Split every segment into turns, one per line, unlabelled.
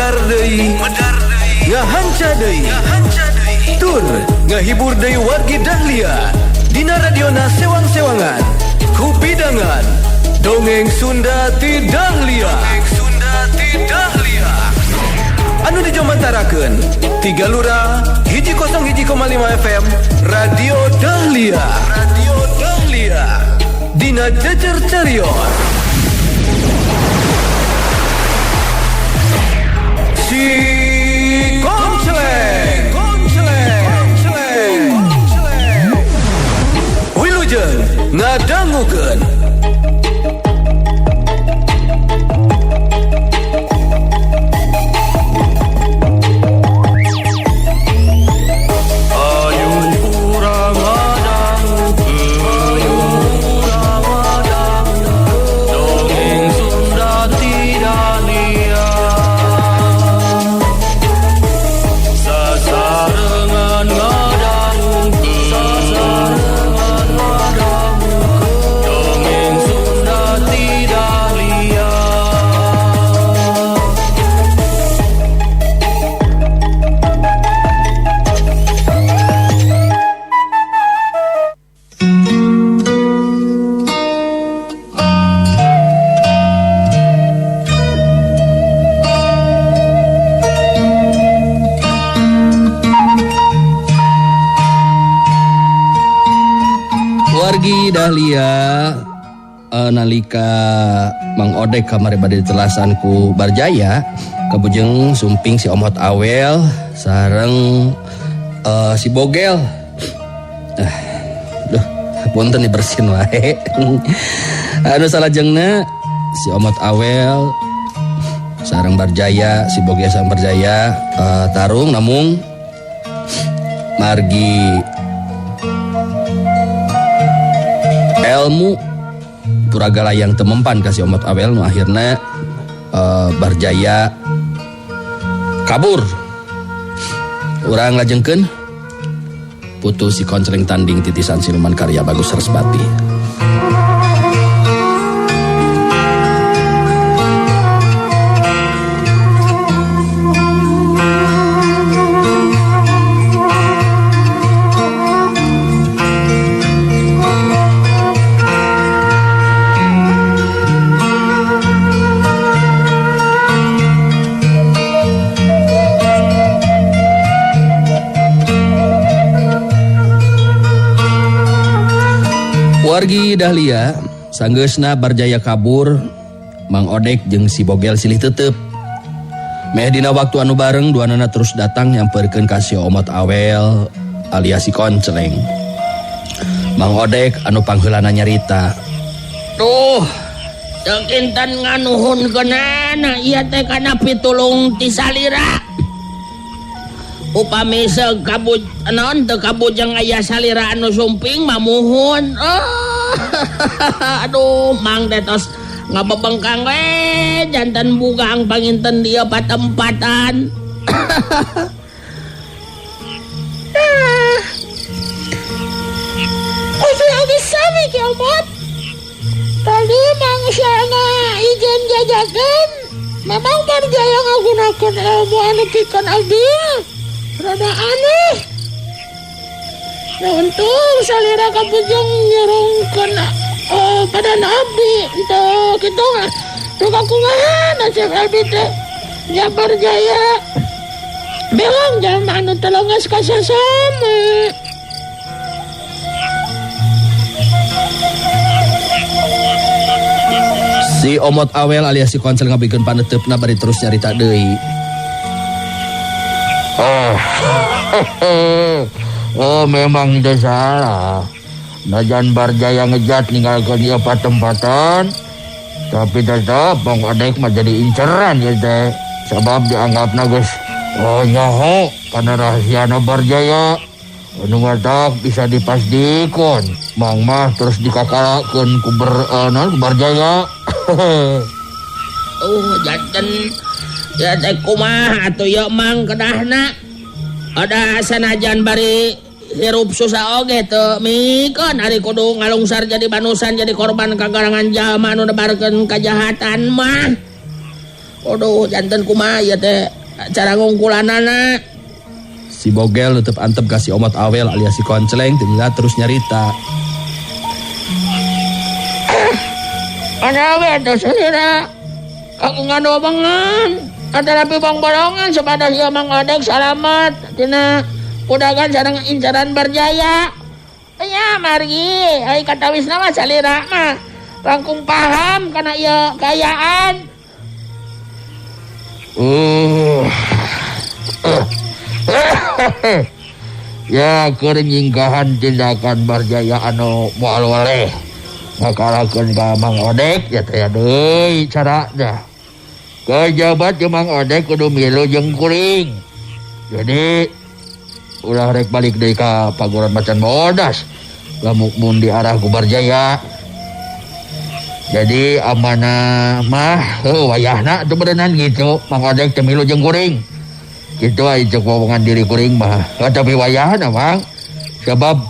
medar deui ngahanca deui tur ngahibur deui wargi Dahlia dina radiona sewang-sewangan ku bidangan dongeng Sunda ti Dahlia anu dijomantarakeun 3 Lura 101,5 FM Radio Dahlia dina jejer carios si Konceleng Wilujeng ngadangukeun
Dahlia nalika Mang Odek kamari bade ditelasan ku Barjaya kabujeng sumping si Omot Awel sareng si Bogel. Punten dibersihin wae. Anu salajengna si Omot Awel sareng Barjaya, si Bogel sareng Barjaya tarung namung margi ilmu puragala yang temempan kasih Omot Awel nu akhirna Barjaya kabur. Urang lajengkeun putu si Konceleng tanding titisan siluman karya Bagus Resbati. Wargi Dahlia sanggeusna Barjaya kabur, Mang Odek jeung si Bogel silih teuteup. Meh dina waktu anu bareng duanana terus datang nyamperkeun ka si Omot Awel alias si Konceleng. Mang Odek anu pangheulana nyarita.
Duh, teu kinten nganuhunkeunana ieu teh kana pitulung ti salira. Upami sekabut naon teu kabujeng aya salira anu sumping mamuhun. Aduh, Mang detos ngabebengkang we janten bugang panginten dia patempatan.
Lagi sami ki Omot. Tadi Mang Syana ijen jajakeun. Memang Barjaya ngagunakeun ilmu anu pikeun abdi. Rada aneh. Ya untung salira kabujeng nyerungkeun pada abdi untuk kitu mah. Teu kakumaha nasib abdi teh. Ya Barjaya belang jalma anu telongas ka sasama.
Si Omot Awel alias si Konceleng ngabikeun paneteupna bari terus nyarita deui.
Memang dia salah. Najan Barjaya ngejat ninggalkeun ieu patempatan, tapi tetep Mang Odek mah jadi inceran ya teh. Sabab dianggapna geus nyaho kana rahasiana Barjaya. Anu ngatak bisa dipasdikeun. Mang mah terus dikakalakeun ku Barjaya.
Janten ya teh kumaha atuh ya Mang kedahna. Ada sanajan bari hirup susah oge teu mikeun ari kudu ngalungsar jadi banusan jadi korban kagarangan jalma anu nebarkeun kajahatan mah. Aduh, jantan kumaha ya teh cara ngungkulanana.
Si Bogel tetep antep kasih Omot Awel alias si Konceleng Tilila terus nyarita.
Ada we tuh salira. Aku ngadobangan. Ada tapi bang bolongan sepada si Mang Odek salamat tina kudagan sareng incaran Barjaya. Ya margi, ai katawis nama salira mah langkung paham kana ieu kayaan.
Ya keur nyinggahan tindakan Barjaya anu moal waleh ngakalakeun ka Mang Odek ya teh deui carana. Kajabat jeung Mang Odek kudu milu jeung kuring. Jadi ulah rek balik deui ka paguran Macan Bodas. Lamun mun diarah ku Barjaya. Jadi amanah mah wayahna teu berenang gitu. Mang Odek teu milu jeung kuring. Kitu aya cek wawongan diri kuring mah. Tapi wayahna Mang. Sebab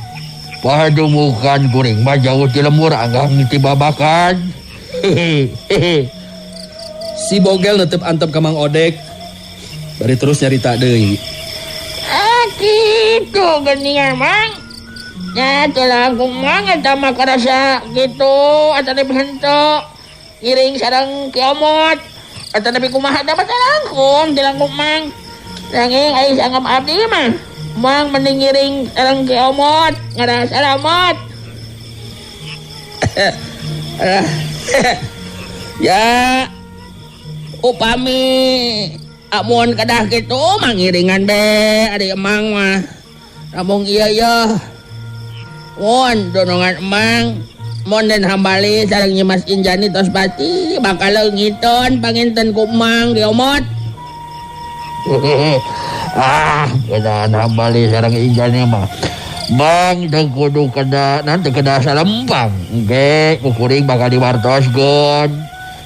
padumukan kuring mah jauh ti lembur anggang ti babakan.
Si Bogel netep antep ka Mang Odek. Bari terus nyarita deui.
Gitu geuningan Mang. Ya telah aku Mang eta mah karasa gitu atau nepi henteu ngiring sareng kiamot atau nepi kumaha dapat langkung di langkung Mang. Nanging ai sanggap abdi mah Mang mending ngiring sareng kiamot ngara salamat. Ya upami amun kadah kitu mangiringan be ari Emang mah. Namung iya Mon donongan Emang mon dan hambali sareng Nyimas Injani tos pati bakal leungiton panginten ku Emang diomot.
Kedaan hambali sareng Injani mah Mang teu kudu teu kedah salempang. Engke ku kuring bakal diwartoskeun.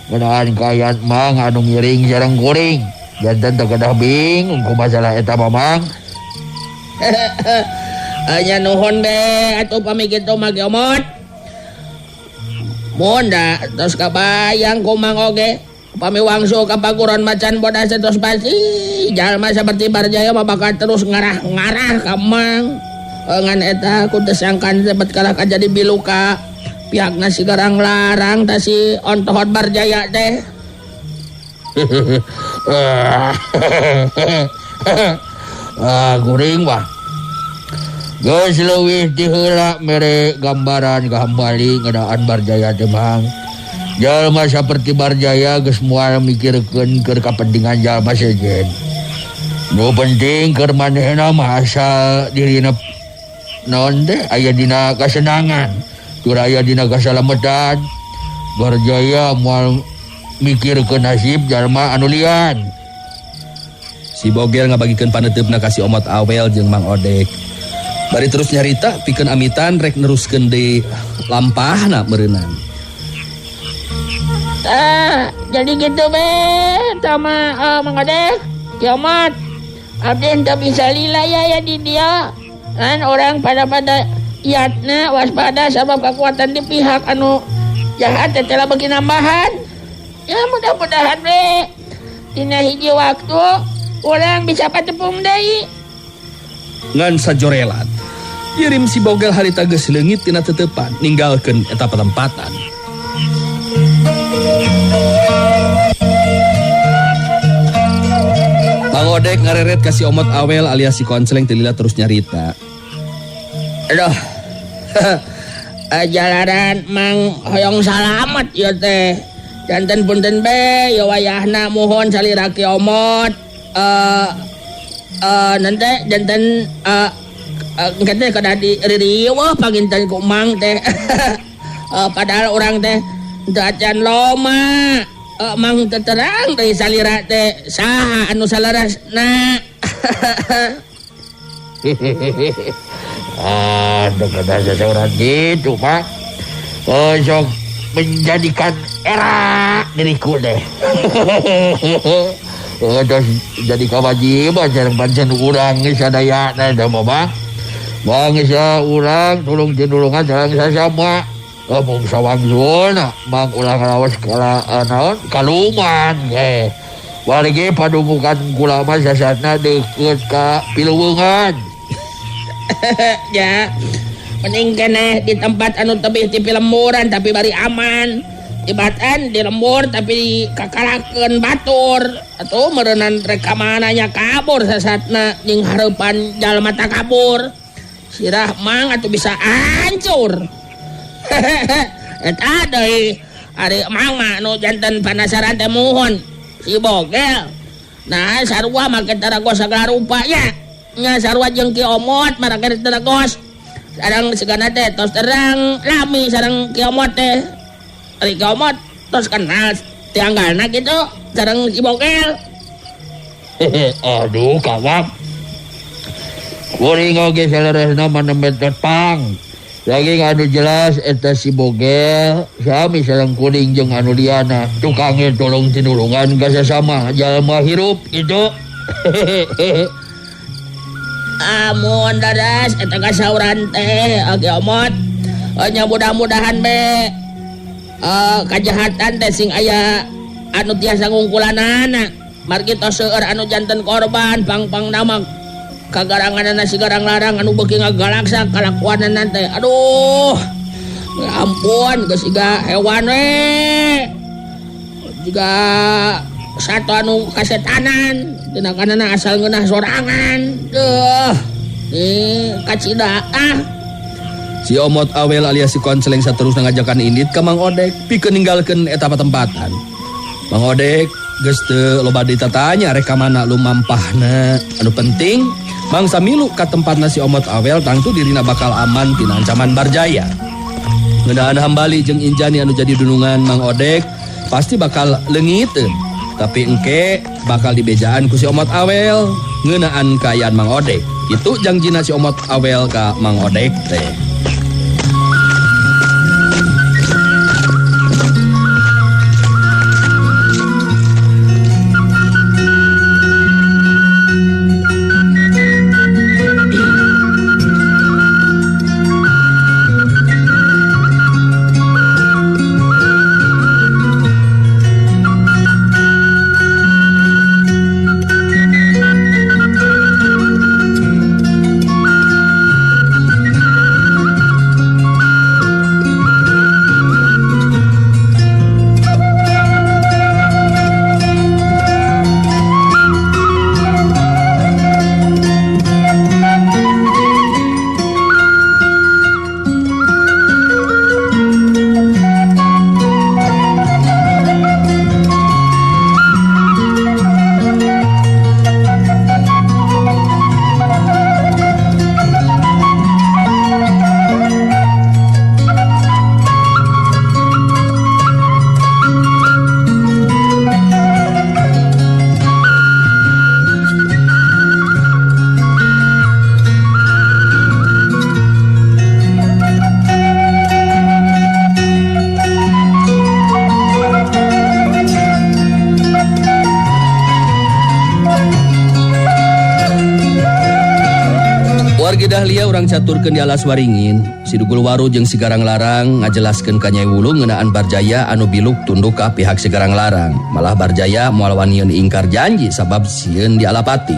Kedaan kayan Mang anu ngiring sareng kuring. Janten teu kedah bingung ku masalah eta mah Mang.
Anya nuhun be atuh pami kitu mah Omot. Mun da tos kabayang ku Mang oge pami wangsul ka paguron Macan Bodas tos pasti jalma saperti Barjaya mah bakal terus ngarah-ngarah ka Mang. Ngan eta ku teu sangkan sebet kalah kajadi bilu ka pihakna si Garang Larang ta si ontohot Barjaya teh.
Kuring mah geus leuwih ti heula mere gambaran kahambali ngeunaan Barjaya teh Mang. Jalma saperti Barjaya geus moal mikirkeun keur kapentingan jalma sejen. Nu penting keur manehna mah asal dirina naon teh aya dina kasenangan, tur aya dina kasalametan. Barjaya moal mikirkeun nasib jalma anu lian.
Si Bogel ngabagikeun paneteupna ka si Omot Awel jeung Mang Odek. Bari terus nyarita pikeun amitan rek neruskeun deui lampahna meureunang.
Jadi gitu be sama Mang Odek kiamat abdi henteu bisa lila ya di dia kan orang pada iatna waspada sabab kekuatan di pihak anu jahat telah bagi nambahan. Ya mudah-mudahan be dina hiji waktu orang bisa patepung deui.
Ngan sajorelan Yirim si Bogel harita geus leungit tina teutepan ninggalkeun eta patempatan. Mang Odek ngareret ka si Omot Awel alias si Konceleng Tilila terus nyarita.
Aduh. Jalaran Mang hoyong salamet ya teh. Janten punten be ya wayahna mohon salira ki Omot. Nanti janten kata kada di ririwah panginten ku Mang teh. Padahal orang teh teu acan loma. Mang terang dari salira teh saha anu salarasna.
Kada seseorang gitu Pak. Sok menjadikan era diriku deh. Terus jadi kewajiban jarang pancen urang geus sadayana da mah Bang. Bang geus urang tulung tinulungan sareng sasama. Mung sawangsulna Bang ulah ngaraos kala naon kaluman Wargi padumukan kula mah sasatna deukeut ka Piluweungan.
Ya, mending keneh di tempat anu tebih ti Pilemuran tapi bari aman. Tibatan di lembur tapi kakalakeun batur. Atuh meureunnan rek ka mananya kabur sasatna jeung hareupan jalma takabur. Sirah mang atuh bisa hancur. Eta deui ari mang mah nu janten panasaran teh muhun si Bogel. Nah sarua make taragos sagala rupa nya. Nya sarua jeung Ki Omot make taragos. Sareng sigana teh tos terang lami sareng Ki Omot teh. Ari Ki Omot tos kenal tianggalna gitu sareng si Bogel.
Aduh kawam. Kuring oge saleresna manemet tepang. Lagi anu jelas eta si Bogel sami sareng kuring jeung anu liana tukangnya tolong tinulungan ka sasama jalma hirup gitu.
Amun dadas eta kasauran teh Ki Omot. Nya mudah-mudahan be kajahatan teh sing aya anu tiasa ngungkulanana margi tos seueur anu janten korban pang nama kagaranganana si garang larang anu beuki ngagalaksa kalakuanana teh aduh ya ampun geus siga hewan we juga satu anu kasetanan tinakanana asal ngeunah sorangan duh nih kacida
Si Omot Awel alias si Konseleng saterusna ngajakan Indit ka Mang Odek pikeun ninggalkeun eta patempatan. Mang Odek geus teu loba ditatanya rek ka mana lumampahna. Anu penting mangsa milu ka tempatna si Omot Awel tangtu dirina bakal aman tina ancaman Barjaya. Ngeunaan hambali jeung Injani anu jadi dunungan Mang Odek pasti bakal leungiteun. Tapi engke bakal dibejaan ku si Omot Awel ngeunaan kaayaan Mang Odek. Itu jangjina si Omot Awel ka Mang Odek teh. Dahlia urang caturkeun di alas waringin, si Dugul Waru jeung si Garang Larang ngajelaskeun ka Nyai Wulung ngeunaan Barjaya anu biluk tunduk ka pihak si Garang Larang. Malah Barjaya moal wanian ingkar janji sabab sieun dialapati.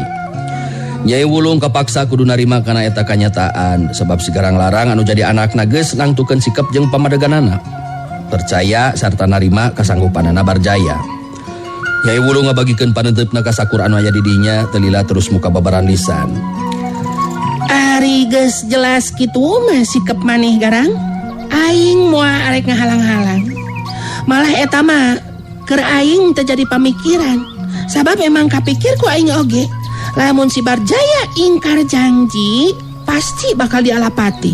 Nyai Wulung kapaksa kudu narima kana eta kanyataan sabab si Garang Larang anu jadi anakna geus nangtukeun sikep jeung pamadeganana. Percaya sarta narima kasanggupanana Barjaya. Nyai Wulung ngabagikeun paneutupna ka sakur anu aya di dinya teu lila terus muka babaran lisan.
Ari geus jelas kitu mah sikep maneh Garang. Aing moal arek ngahalang-halang. Malah eta mah keur aing teu jadi pamikiran. Sabab emang kapikir ku aing oge. Lamun si Barjaya ingkar janji, pasti bakal dialapati.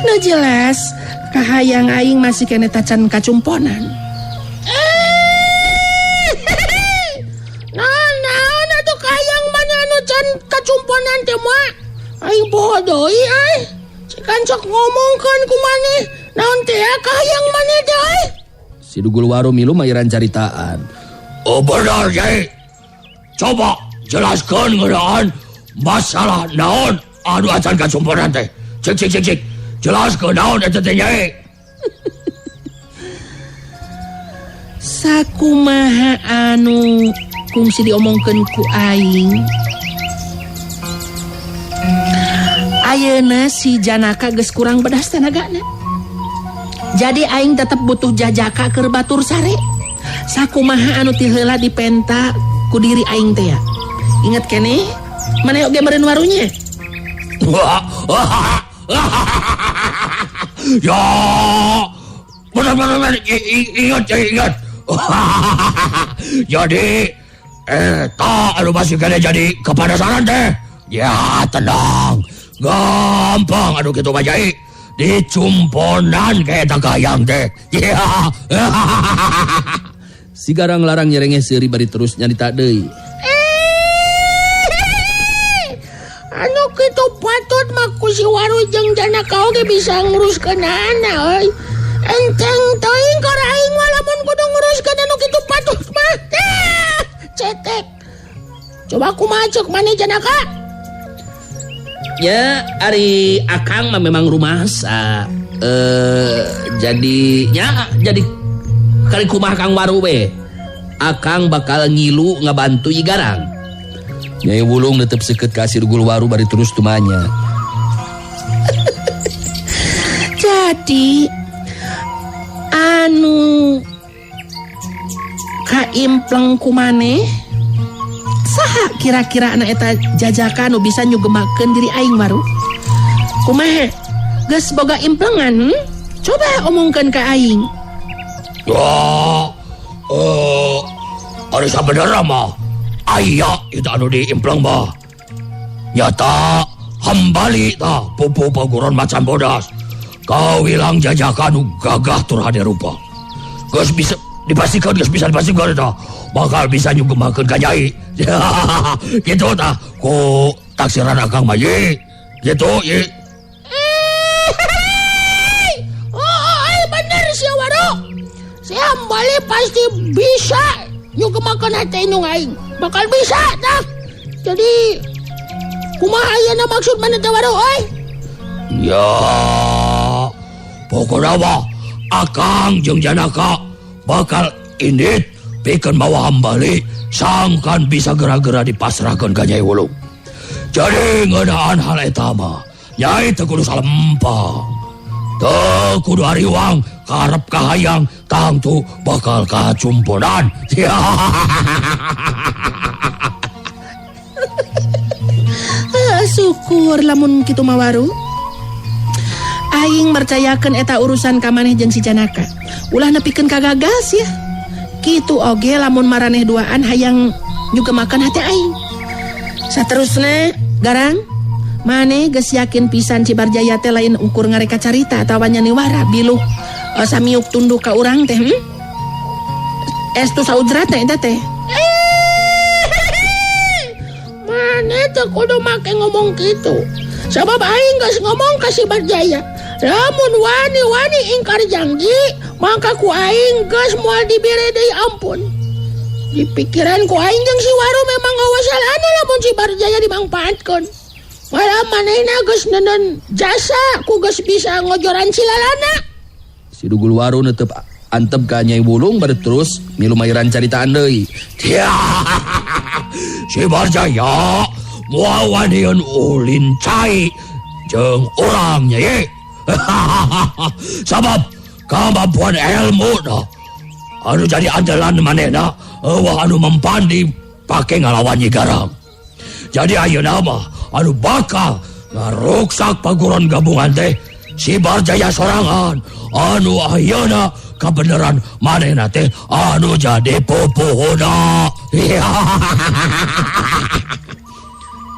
Nu jelas kahayang aing masih kene tacan kacumponan. Kacumponan teh mah aing bodoh ai. Cikan sok ngomongkeun ku maneh naon teh kahayang maneh teh.
Si Dugul Waru milu mairan caritaan.
Oh benar Nyai. Coba jelaskeun ngeunaan masalah naon anu acan kacumponan teh. Cik. Jelaskeun naon eta teh Nyai.
Sakumaha anu kungsi diomongkeun ku aing. Ayeuna si Janaka geus kurang bedas tenagana. Jadi aing tetep butuh jajaka keur batur sare. Sakumaha anu ti heula dipenta ku diri aing teh ya. Ingat keneh, mana oge meureun warunya?
Ya, benar-benar ingat. Jadi, anu masih kena jadi kepenasaran teh. Ya, tenang. Gampang anu kitu mah Jai. Dicumponan kayak tagayang teh. Ya.
Si Garang larang nyerengeh seuri bari terus nyarita deui.
Anu kitu patut mah ku si Waru jeung Janaka oge bisa nguruskeun anak euy. Enteng teuing ka aing mah lamun kudu nguruskeun anu kitu patut mah. Cetek. Coba kumaha ceuk maneh Janaka?
Ya, ari akang mah memang rumasa. Jadi kali kumaha Kang Waru we. Akang bakal ngilu ngabantu I Garang. Nyai Wulung netep seukeut ka Sirgul Waru bari terus tumanya.
Jadi anu kaimpleng ku maneh saha kira-kira anak eta jajaka anu bisa nyugemakeun diri aing Waru? Kumaha? Geus boga implengan? Coba omongkeun ka aing.
Ya, ari sabenerna mah aya itu anu diimpleng mah. Nyata hambali tah pupu paguron macan bodas. Kau hilang jajaka anu gagah tur hade rupa. Geus bisa dipastikan tah bakal bisa nyugemakeun ka Nyai. Gitu tah ku taksiran akang mah ye. Gitu ye.
Bener si Waru. Si hambali pasti bisa nyugemakeun hate indung aing. Bakal bisa tah. Jadi kumaha ayeuna maksud maneh teh Waru euy?
Ya, pokoknya mah akang jeung Janaka bakal indit pikeun mawa hambali sangkan bisa gera-gera dipasrahkeun ka Nyai Wulung. Jadi ngeunaan hal eta mah Nyai teu kudu salempang. Teu kudu ariwang karep kahayang tangtu bakal kacumponan.
Syukur lamun kitu mah Waru. Aing mercayakeun eta urusan ka maneh jeung si Janaka. Ulah nepikeun kagagas ya. Kitu oge lamun maraneh duaan hayang nyugemakeun hati aing. Saterusna, Garang, maneh geus yakin pisan si Barjaya teh lain ukur ngareka carita atawa nyaniwara biluh samiuk tunduh ka urang teh. Estu saudrat teh eta teh.
Maneh teh kudu make ngomong kitu. Sabab aing geus ngomong ka si Barjaya. Lamun wani-wani ingkar janji, maka ku aing geus moal dibere deui ampun. Di pikiran ku aing jeung si Waru memang gawa salahna lamun si Barjaya dimangpaatkeun. Malah manehna geus neuneuun jasa ku geus bisa ngojoran silalana.
Si Dugul Waru netep antep ka Nyai Wulung bari terus milu mairan caritaan deui.
Ya, si Barjaya moal wanian ulin cai jeung urang Nyai. Sabab kemampuan ilmu dah anu jadi andalan manehna eueuh anu mempan dipake ngalawan Nyi Garang. Jadi ayeuna mah anu bakal ngaruksak paguron gabungan teh si Barjaya sorangan anu ayeuna kabeneran manehna teh anu jadi pupuhuna.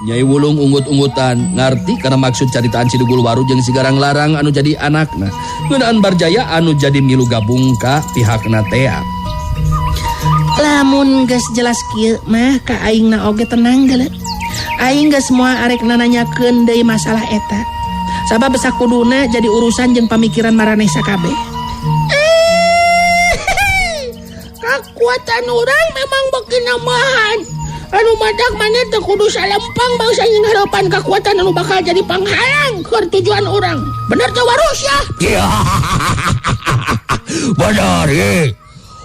Nyai Wulung unggut-unggutan ngarti karena maksud caritaan si Dugul Waru jeung si Garang larang anu jadi anakna. Ngeunaan Barjaya anu jadi milu gabung ka pihakna teh.
Lamun geus jelas kieu mah ka aingna oge tenang geuleuh. Aing geus moal arek nanyakeun deui masalah eta. Sabab sakuduna jadi urusan jeung pamikiran maraneh sakabeh.
Kakuatan urang memang beuki nambahan. Anu madak maneh teu kudu salempang bangsa nying harapan kekuatan anu bakal jadi panghalang keur tujuan urang. Bener teh Waru sia?
Ya. Benar ye.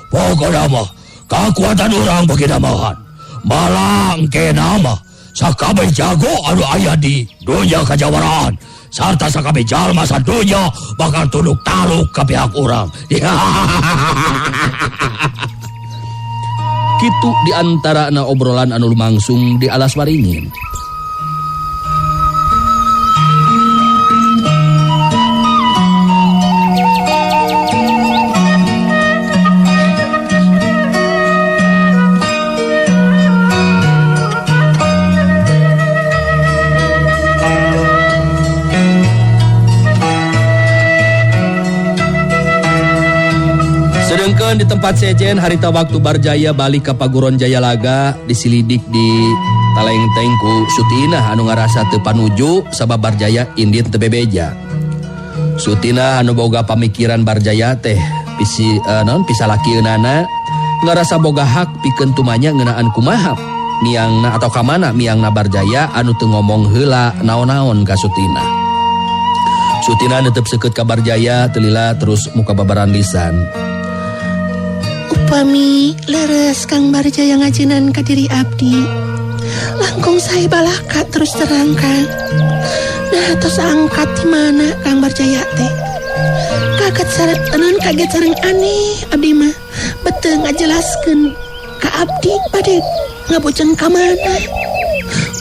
Pokoknya mah kekuatan orang bagi namahan. Malah engke nama sakabe jago anu aya di dunia kajawaraan. Sarta sakabe jalma sadunya bakal tunduk taluk ka pihak orang. Kitu di antara obrolan anu lumangsung di alas waringin. Di tempat sejen harita waktu Barjaya balik ke Paguron Jayalaga disilidik di Talengteng ku Sutina anu ngarasa teu panuju sabab Barjaya indit teu bebeja. Sutina anu boga pamikiran Barjaya teh pisa lakieunana ngarasa boga hak pikeun tumanya ngeunaan kumaha miangna atau kamana miangna Barjaya anu teu ngomong heula naon-naon ka Sutina. Sutina netep seukeut ka Barjaya teu lila terus muka babaran lisan.
Upami leres Kang Barjaya ngajinan ka diri abdi langkung sae balaka terus terang Kang. Nah tos angkat di mana Kang Barjaya teh kaget sareng aneh abdi mah beteu ngajelaskeun ka abdi bade ngabojan ka mana.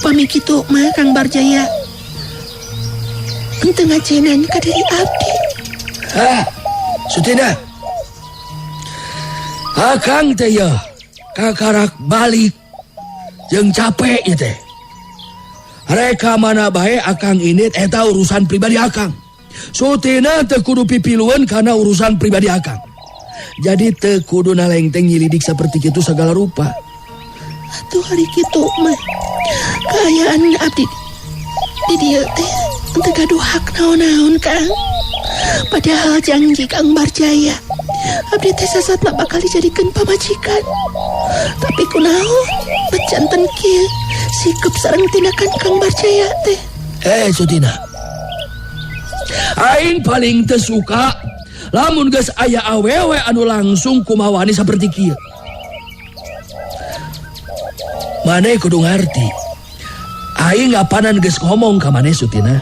Upami kitu mah Kang Barjaya henteu ngajinan ka diri abdi.
Sutina Akang teh ya kakarak balik jeung capek ieu teh. Reka mana bae akang init eta urusan pribadi akang. Sutina teu kudu pipilueun kana urusan pribadi akang. Jadi teu kudu nalengteng nyilidik saperti kitu sagala rupa.
Atuh hari kitu mah kaayaan abdi di dieu teh teu gaduh hak naon-naon Kang. Padahal janji Kang Barjaya abdi teh sasatna bakal dijadikeun pamajikan. Tapi kunaon bejanten kieu sikap sareng tindakan Kang Barjaya teh.
Sutina, aing paling teu suka lamun geus aya awewe anu langsung kumawani saperti kieu. Maneh kudu ngarti aing ngapanan geus ngomong ka maneh Sutina.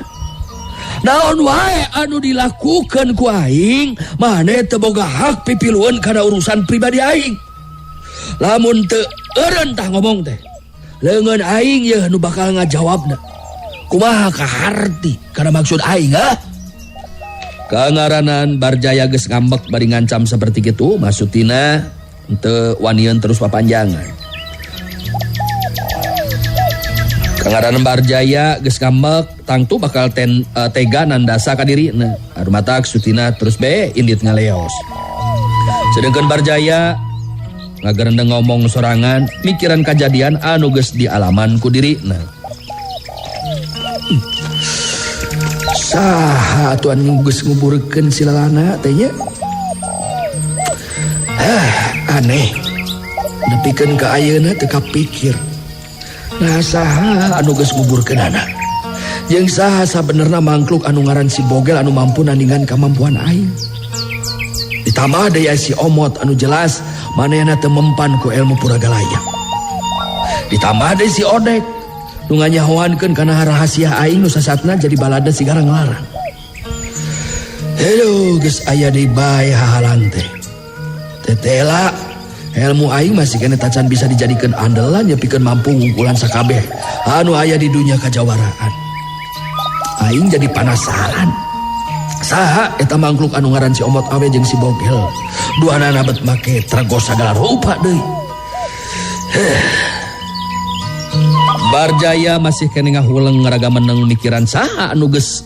Naon wae anu dilakukan ku aing maneh teu boga hak pipilueun kana urusan pribadi aing. Lamun teu eureun tah ngomong teh leungeun aing ye nu bakal ngajawabna. Kumaha kaharti kana maksud aing Kangaranan Barjaya geus ngambek bari ngancam saperti kitu maksudina teu wanieun terus papanjangan. Kangaranan Barjaya geus ngambek tangtu bakal tega nandasa ka dirina. Adu matak Sutina terus be indit ngaleos. Sedengkeun Barjaya ngagerendeng ngomong sorangan mikiran kajadian anu geus dialaman ku dirina. Saha atuan geus nguburkeun si lalana teh nya? Aneh. Nepikeun ka ayeuna teu kapikir. Nah saha anu geus nguburkeunana? Jeung saha sabenerna mangkluk anu ngaran si Bogel anu mampu nandingan kamampuan aing. Ditambah deui si Omot anu jelas manehna teu mempan ku ilmu puragalaya. Ditambah deui si Odek nu nganyahoankeun kana rahasia aing nu sasatna jadi balada sigara nglarang. Heuh geus aya deui bae hahalan teh. Tetela ilmu aing masih kena tacan bisa dijadikan andalan ya pikeun mampu ngungkulan sakabeh anu aya di dunia kajawaraan. Aing jadi penasaran. Saha eta mangkluk anu ngaran si Omot awe jeung si Bogel. Duanana bet make tregos sagala rupa deui. Barjaya masih kena ngahuleng ngaragameneng mikiran saha anu geus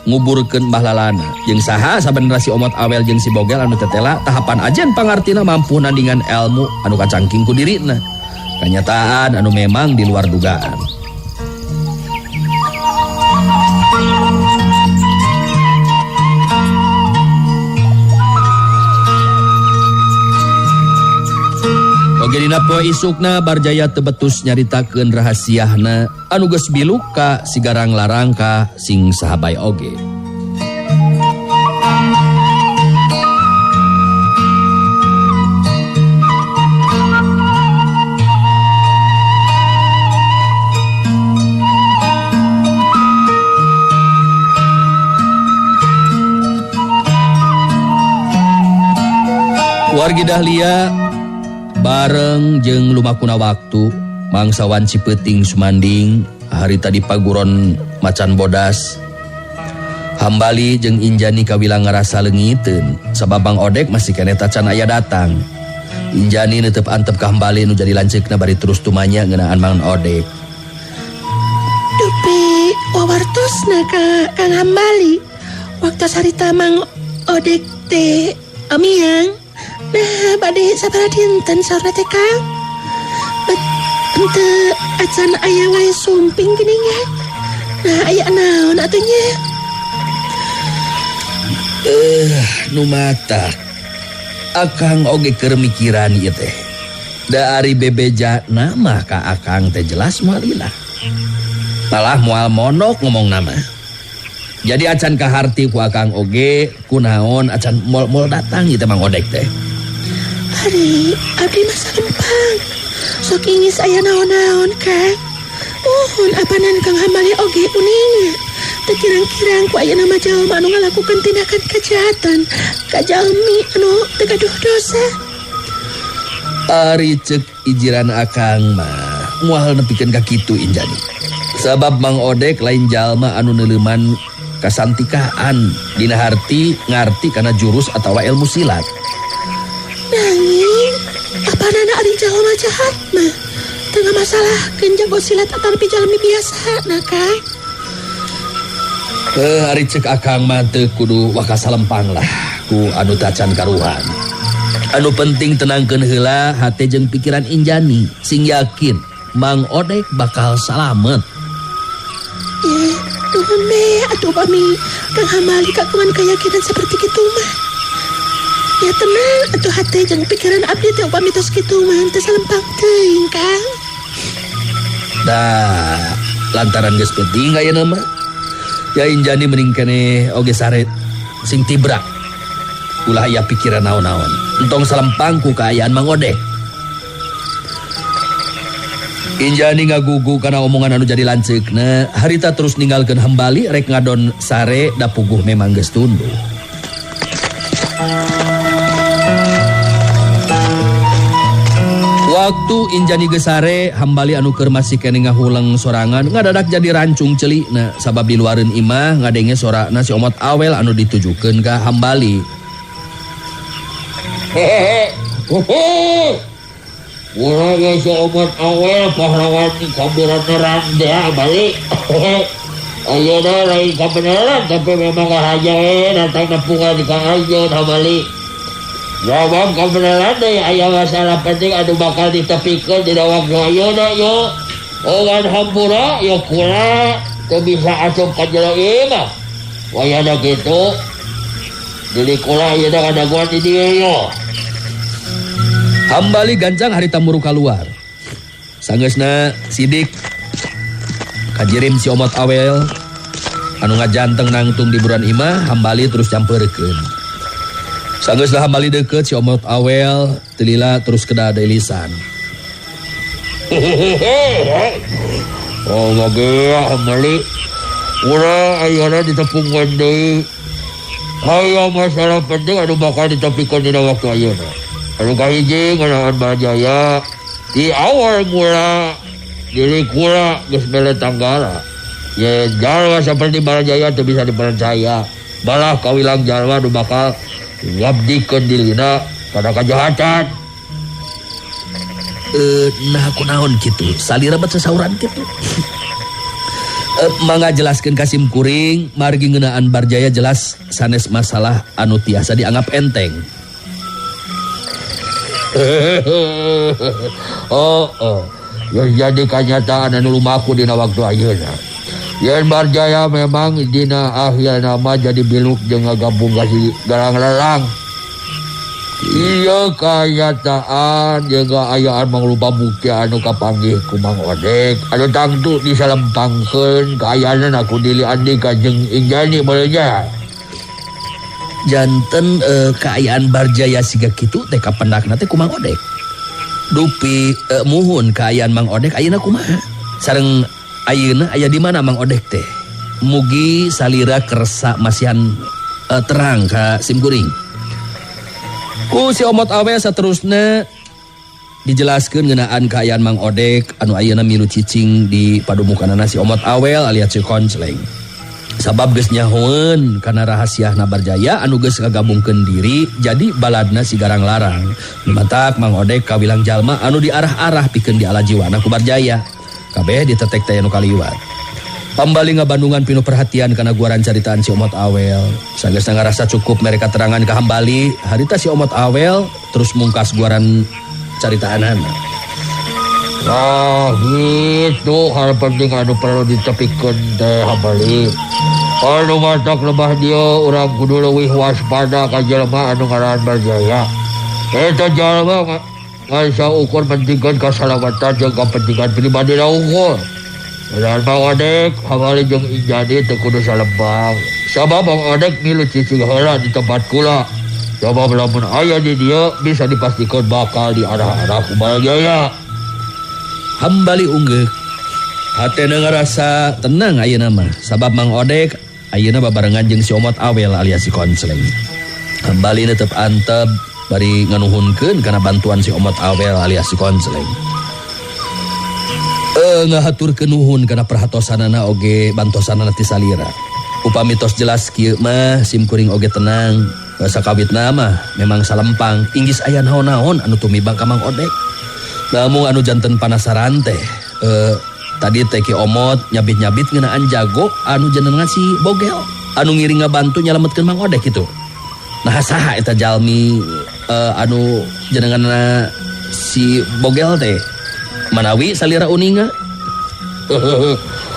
nguburkeun Mbah Lalana jeung saha sabenerna si Omot Awel jeung si Bogel anu tetela tahapan ajen pangartina mampu nandingan ilmu anu kacangking ku dirina. Kenyataan anu memang di luar dugaan. Oge dina poe isukna Barjaya teu betus nyaritakeun rahasiana anu geus biluk ka sigarang larang ka sing sahabai oge. Wargi Dahlia bareng jeung lumakuna waktu mangsawan Cipeting Sumanding hari tadi paguron macan bodas. Hambali jeung Injani kawilang ngarasa leungiteun sabab Mang Odek masih keneh tacan aya datang. Injani neuteup antep ka Hambali nu jadi lanceukna bari terus tumanya ngeunaan Mang Odek.
Dupi wawartosna ka Kang Hambali. Waktu sarita Mang Odek teh amiang. Nah, bade sabaraha dinten sore teh Kang. Henteu acan aya wae sumping gini nya. Nah, aya naon atuh nya?
Nu matak Akang oge keur mikiran ieu teh. Da ari bebejana mah ka Akang teh jelas moal ilah. Malah moal monok ngomong nama. Jadi acan kaharti ku Akang oge kunaon acan mol datang ieu teh Mang Odek teh.
Ari, abdi mah salempang. Sok ingis aya naon-naon Kang. Mohon apanan Kang Hambali oge uning. Teu kirang-kirang ku aya nama jalma anu ngalakukeun tindakan kejahatan ka jalmi anu teu gaduh dosa.
Ari ceuk ijiran Akang mah moal nepikeun ka kitu Injani. Sabab Mang Odek lain jalma anu neuleuman kasantikaan dina harti ngarti kana jurus atawa ilmu silat.
Nanging apanana ari jalma jahat mah teu masalah keun jago silat atapi jalmi biasa na Kang.
Ari ceuk Akang mah teu kudu wakas salempang lah ku anu tacan karuhan. Anu penting tenangkeun heula hate jeung pikiran Injani sing yakin Mang Odek bakal salamet.
Nuhun be atuh upami Kang Hambali kagungan keyakinan seperti kitu mah. Ya tenang atuh hate jeung pikiran abdi teh upami tos kitu mah teu salempang teuing Kang.
Dah lantaran geus penting ayeuna mah. Ya Injani mending keneh oge sare sing tibrak. Ulah aya pikiran naon-naon. Entong salempang ku kaayaan Mang Odek. Injani ngagugu kana omongan anu jadi lanceukna, harita terus ninggalkeun Hambali rek ngadon sare da puguh memang geus tunduh. Waktu Injani geus sare, Hambali anu keur masih keneh ngahulang sorangan ngadadak jadi rancung celikna sabab di luareun imah ngadenge sorana si Omot Awel anu ditujukeun ka Hambali.
Urang ge si Omot Awel pahlawan kabiran randa balik. Ayeuna lain kabeneran tapi memang haja we datang nepungan di Kang Ajeun Hambali. Jawab kabeneran deui aya masalah penting anu bakal ditepikeun dina waktu ayeuna yo. Ogan hampura yo kula teu bisa asup ka jero ieu mah. Wayana kitu. Jadi kula ayeuna kadaguan di dieu yo.
Hambali gancang harita muru kaluar. Sanggeusna sidik kajirim si Omot Awel anu ngajanteng nangtung di buruan imah, Hambali terus campeurkeun. Sanggeusna Hambali deukeut si Omot Awel telila terus kedah lisan.
Oh bage Hambali. Urang ayeuna ditepungkeun deui. Aya masalah penting anu bakal ditepikeun dina waktu ayeuna. Anu kahiji ngeunaan Barjaya di awal mula diri kula geus mele tanggala. Ya jalma seperti Barjaya teu bisa dipercaya. Balah kawilang jalma nu bakal ngabdikeun dilina kana kajahatan.
Nah kunaon kitu? Salira bet sasauran kitu. Mangga jelaskeun ka Sim Kuring margi ngeunaan Barjaya jelas sanes masalah anu tiasa dianggap enteng.
Ya jadi kenyataan anu lumaku dina waktu ayeuna. Yen Barjaya memang dina akhir nama jadi biluk jeung ngagabung ka si garang-larang. Iya kenyataan jeung ayaan mangrupa bukti anu kapanggih ku Mang Odek. Anu tangtu disalempangkeun kaayaanan aku dilian di ka jeung Injani beuleunya.
Janten kaayaan Barjaya siga kitu teh kapendakna teh ku Mang Odek. Dupi muhun kaayaan Mang Odek ayeuna kumaha? Sareng ayeuna aya di mana Mang Odek teh? Mugi salira kersa masihan terang ka Sim Kuring. Ku si Omot Awel saterusna dijelaskeun ngeunaan kaayaan Mang Odek anu ayeuna milu cicing di padumukanana si Omot Awel alias si Koncleng. Sabab geus nyahoeun kana rahasiana Barjaya anu geus ngagabungkeun diri jadi baladna si Garang Larang. Lumatak Mang Odek kawilang jalma anu diarah-arah pikeun dialajiwana ku Barjaya. Kabeh ditetek teh anu kaliwat. Pambali ngabandungan pinu perhatian kana guaran caritaan si Omot Awel. Sageusna ngarasa cukup mereka terangan ka hambali, harita si Omot Awel terus mungkas guaran caritaanan.
Nah gitu hal penting anu perlu ditepikeun teh hambali. Anu matak lebah dia urang kudu leuwih waspada ka jelema anu ngaran Barjaya. Eta jalma ngasa ukur pentingkeun kasalamatan jeung kepentingan pribadina unggul. Dan Bang Odek hambali jeung Injani teu kudu salembang. Sabab Bang Odek milu cicing heula di tempat kula. Coba lamun aya di dia bisa dipastikan bakal diarah-arah ku Barjaya.
Hambali unggeuh. Hatena ngarasa tenang ayeuna mah sabab Mang Odek ayeuna babarengan jeung si Omot Awel alias si Koncleng. Hambali netep antep bari nganuhunkeun kana bantuan si Omot Awel alias si Koncleng. Ngahaturkeun nuhun kana perhatosanana oge bantosanana ti salira. Upami tos jelas kieu mah simkuring oge tenang. Sakawitna mah memang salempang inggis aya naon-naon anu tumibang ka Mang Odek. Namun anu janten panasaran teh tadi teh ki Omot nyabit-nyabit ngeunaan jago anu jenengan si Bogel anu ngiring ngabantu nyalametkeun Mang Odek kitu. Nah saha eta jalmi anu jenenganna si Bogel teh manawi salira uninga.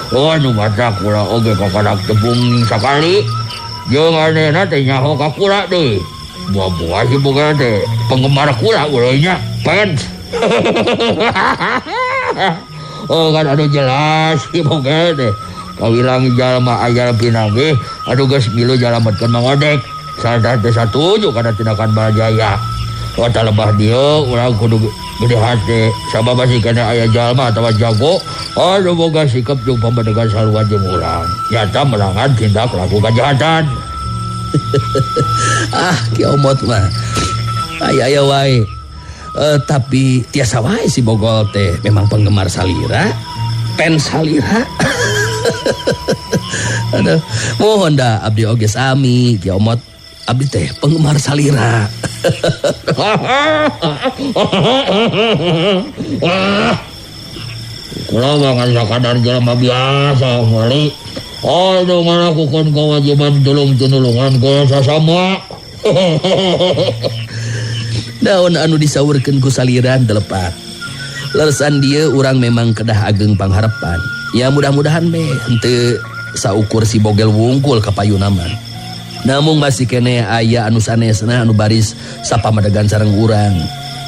Anu matak kula oge kakadak tepung sakali. Jeung anena teh nyaho ka kula deui. Buah-buah si Bogel teh penggemar kula urang nya fans. Oh kan anu jelas si Bogel teh kawilang jalma aya pinangih anu geus milu jalametkeun Mang Odek. Sadar teh satuju kana tindakan Barjaya. Wata lebah dia urang kudu gede hati sabab masih kena aya jalma atawa jago anu boga sikap jeung pambedegan saluan jeung urang nyata melangan tindak laku kejahatan.
Ki Omot mah aya wae. Tapi tiasa wae si Bogol teh memang penggemar salira, fans salira. Aduh, mohon dah abdi oge sami Ki Omot abdi teh penggemar salira.
Kula bangan sakadar jelema biasa mali. Anu ngalakukeun kewajiban tulung-tulungan ke sasama.
Daun anu disaurkeun ku saliran telepat. Leresan dia urang memang kedah ageng pangharapan. Ya mudah-mudahan henteu saukur si Bogel wungkul ka payuna mah. Namun masih kene aya anu sanesna anu baris sapamadegan sareng urang.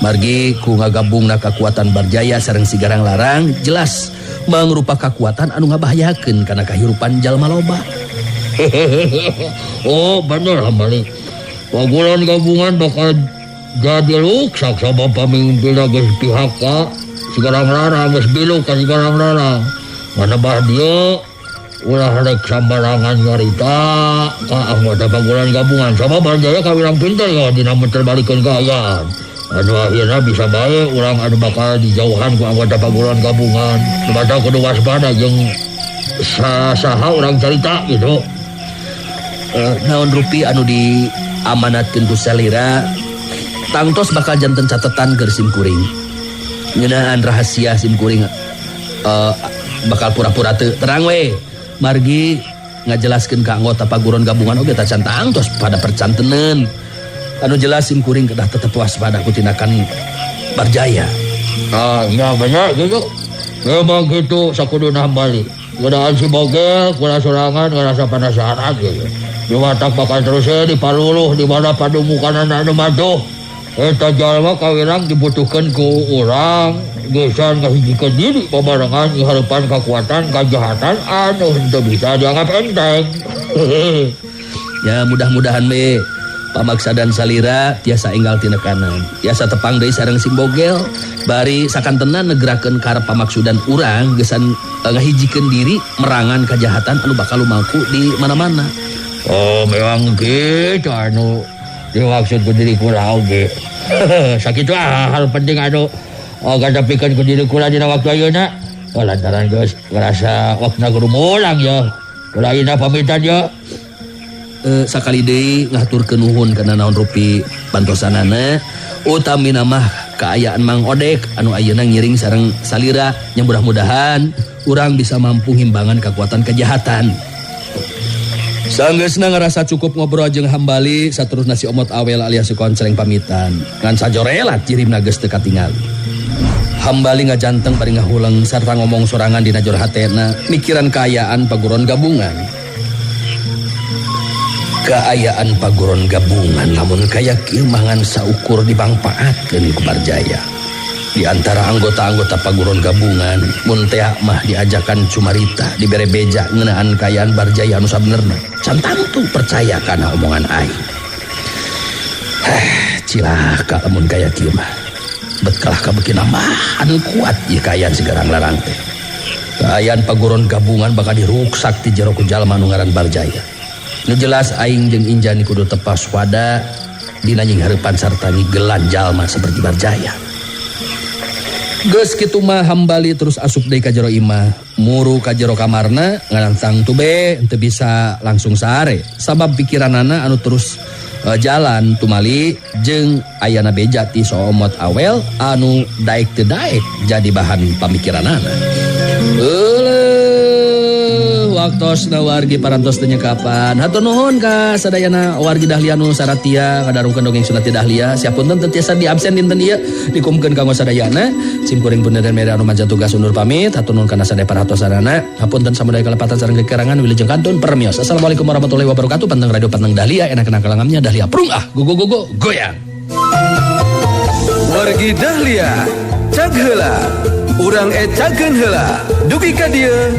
Margi ku ngagabungna kekuatan Barjaya sareng si Garang Larang jelas mangrupa kekuatan anu ngabahayakeun kana kahirupan jalma loba.
Oh bener hambali. Pagulan gabungan bakal jadi luksak sabab pamimpinna geus pihak ka si Garang Larang geus biluk ka si Garang Larang. Manebah dia ulah rek sambarangan nyarita ka anggota pagulan gabungan sabab Barjaya kawilang pinter ya dina muterbalikeun kaayaan. Anu akhirna bisa bae urang anu bakal dijauhan ku anggota pagulan gabungan. Lumata kudu waspada jeung saha urang carita gitu.
Naon rupi anu diamanatkeun ku salira tangtos bakal janten catetan keur simkuring. Ngeunaan rahasia simkuring bakal pura-pura teu terang we. Margi ngajelaskeun ka anggota paguron gabungan oge tacan tangtos pada percantenan. Anu jelas simkuring kedah tetep waspada ku tindakan Barjaya.
Ya bener gitu. Memang gitu sakuduna hambali. Godaan si Bogel kula sorangan ngerasa penasaran gitu. Di watak bakal terusnya dipaluluh di mana padumukanan anu maduh. Eta jalma kawirang dibutuhkeun ku urang gesan ngahijikeun diri babarengan hareupan kekuatan kejahatan anu henteu bisa dianggap enteng.
Ya mudah-mudahan we pamaksa dan salira tiasa enggal tinekanan. Tiasa tepang deui sareng si Bogel bari sakantenan negerakeun karep pamaksudan urang gesan ngahijikeun diri merangan kejahatan anu bakal lumaku di mana-mana.
Oh memang gitu anu dimaksud ku diri kula oge. Sakitu hal penting anu kadapikeun ku diri kula dina waktu ayeuna. Lantaran geus ngerasa wakna kudu mulang ya. Kula ayeuna pamitan ya.
Sakali deui ngaturkeun nuhun kana naon rupi bantosanana. Utamina mah kaayaan Mang Odek anu ayeuna ngiring sareng salira nya mudah-mudahan urang bisa mampu himbangan kekuatan kejahatan. Sanggeusna ngerasa cukup ngobrol jeung Hambali saterusna si Omot Awel alias si Konsreng pamitan. Ngan sajorelat cirimna geus teu katingali. Hambali ngajanteng bari ngahulang sarta ngomong sorangan dina jor hatena mikiran kaayaan paguron gabungan. Kaayaan paguron gabungan lamun kaya kieu mangan saukur dibangpaatkeun ku Barjaya. Di antara anggota-anggota paguron gabungan mun teh mah diajakan cumarita dibere beja ngeunaan kaayaan Barjaya anu sabenerna. Can tamtu percaya kana omongan aing. Cilaka lamun kaya kieu mah. Betkalah kabeukeuna mah anu kuat ieu kaayaan sigarang larang teh. Kaayaan paguron gabungan bakal diruksak ti jero ku jalma anu ngaran Barjaya. Nu jelas aing jeung Injani kudu tepas waspada dina nying hareupan sarta ngigelan jalma saperti Barjaya. Geus kitu mah Hambali terus asup deui ka jero imah, muru ka jero kamarna ngarantang tube teu bisa langsung sare sabab pikiranana anu terus jalan tumali jeung ayana beja ti Omot Awel anu daek teu daek jadi bahan pamikiranana. Waktosna wargi parantos teu nyekapan. Hatur nuhun ka sadayana wargi Dahlia nu saratia ngadarungkeun dongeng Sunati Dahlia. Siapunten teu tiasa di absen dinten ieu dikumkeun kanggo sadayana. Simkuring punten mere anu manjat tugas undur pamit. Hatur nuhun kana sadaya paratosana. Hapunten samudaya kalepatan sareng kekerangan wilujeng kantun permios. Assalamualaikum warahmatullahi wabarakatuh. Panteng radio panteng Dahlia enak-enak kalangamnya Dahlia prung go goyang.
Wargi Dahlia cag heula urang cageun heula dugi ka dieu